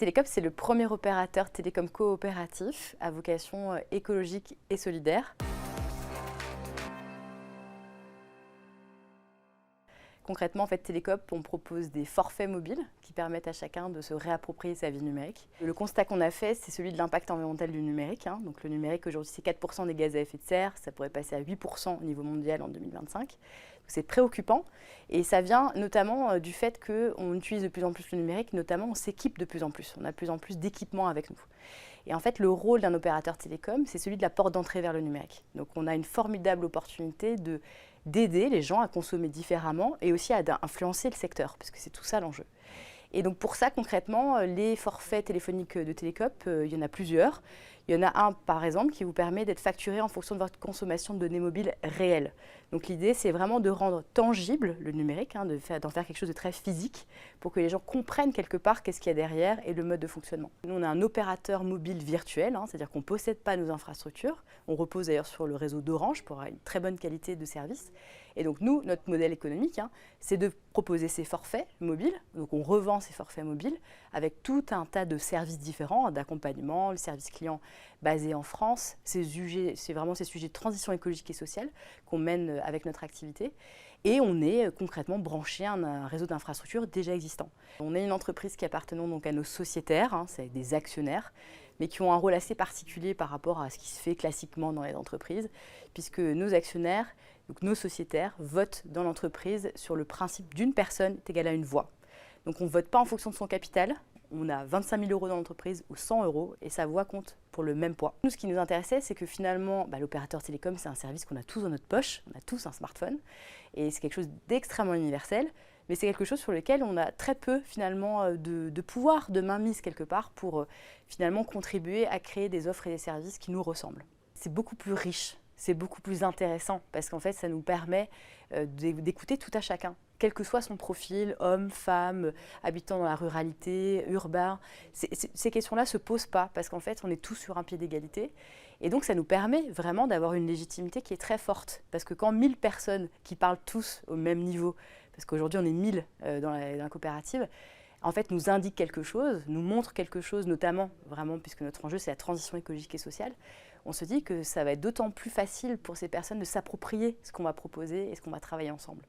Télécope, c'est le premier opérateur télécom coopératif à vocation écologique et solidaire. Concrètement, en fait, Télécope, on propose des forfaits mobiles qui permettent à chacun de se réapproprier sa vie numérique. Le constat qu'on a fait, c'est celui de l'impact environnemental du numérique. Donc le numérique, aujourd'hui, c'est 4% des gaz à effet de serre. Ça pourrait passer à 8% au niveau mondial en 2025. C'est préoccupant et ça vient notamment du fait qu'on utilise de plus en plus le numérique, notamment on s'équipe de plus en plus. On a de plus en plus d'équipements avec nous. Et en fait, le rôle d'un opérateur télécom, c'est celui de la porte d'entrée vers le numérique. Donc on a une formidable opportunité d'aider les gens à consommer différemment et aussi à influencer le secteur, parce que c'est tout ça l'enjeu. Et donc pour ça, concrètement, les forfaits téléphoniques de Télécope, il y en a plusieurs. Il y en a un, par exemple, qui vous permet d'être facturé en fonction de votre consommation de données mobiles réelles. Donc l'idée, c'est vraiment de rendre tangible le numérique, d'en faire quelque chose de très physique, pour que les gens comprennent quelque part qu'est-ce qu'il y a derrière et le mode de fonctionnement. Nous, on a un opérateur mobile virtuel, c'est-à-dire qu'on ne possède pas nos infrastructures. On repose d'ailleurs sur le réseau d'Orange pour avoir une très bonne qualité de service. Et donc nous, notre modèle économique, c'est de proposer ces forfaits mobiles. Donc on revend ces forfaits mobiles avec tout un tas de services différents, d'accompagnement, le service client basé en France. C'est vraiment ces sujets de transition écologique et sociale qu'on mène avec notre activité. Et on est concrètement branché à un réseau d'infrastructures déjà existant. On est une entreprise qui appartient donc à nos sociétaires, c'est des actionnaires, mais qui ont un rôle assez particulier par rapport à ce qui se fait classiquement dans les entreprises, puisque nos actionnaires, donc nos sociétaires, votent dans l'entreprise sur le principe d'une personne est égale à une voix. Donc on ne vote pas en fonction de son capital. On a 25 000 € dans l'entreprise ou 100 € et sa voix compte pour le même poids. Nous, ce qui nous intéressait, c'est que finalement, l'opérateur télécom, c'est un service qu'on a tous dans notre poche. On a tous un smartphone et c'est quelque chose d'extrêmement universel. Mais c'est quelque chose sur lequel on a très peu finalement de pouvoir, de mainmise quelque part pour finalement contribuer à créer des offres et des services qui nous ressemblent. C'est beaucoup plus riche, c'est beaucoup plus intéressant parce qu'en fait ça nous permet d'écouter tout à chacun, quel que soit son profil, homme, femme, habitant dans la ruralité, urbain. Ces questions-là ne se posent pas parce qu'en fait on est tous sur un pied d'égalité. Et donc ça nous permet vraiment d'avoir une légitimité qui est très forte. Parce que quand 1000 personnes qui parlent tous au même niveau, parce qu'aujourd'hui on est 1000 dans la coopérative, en fait nous indiquent quelque chose, nous montrent quelque chose, notamment vraiment puisque notre enjeu c'est la transition écologique et sociale, on se dit que ça va être d'autant plus facile pour ces personnes de s'approprier ce qu'on va proposer et ce qu'on va travailler ensemble.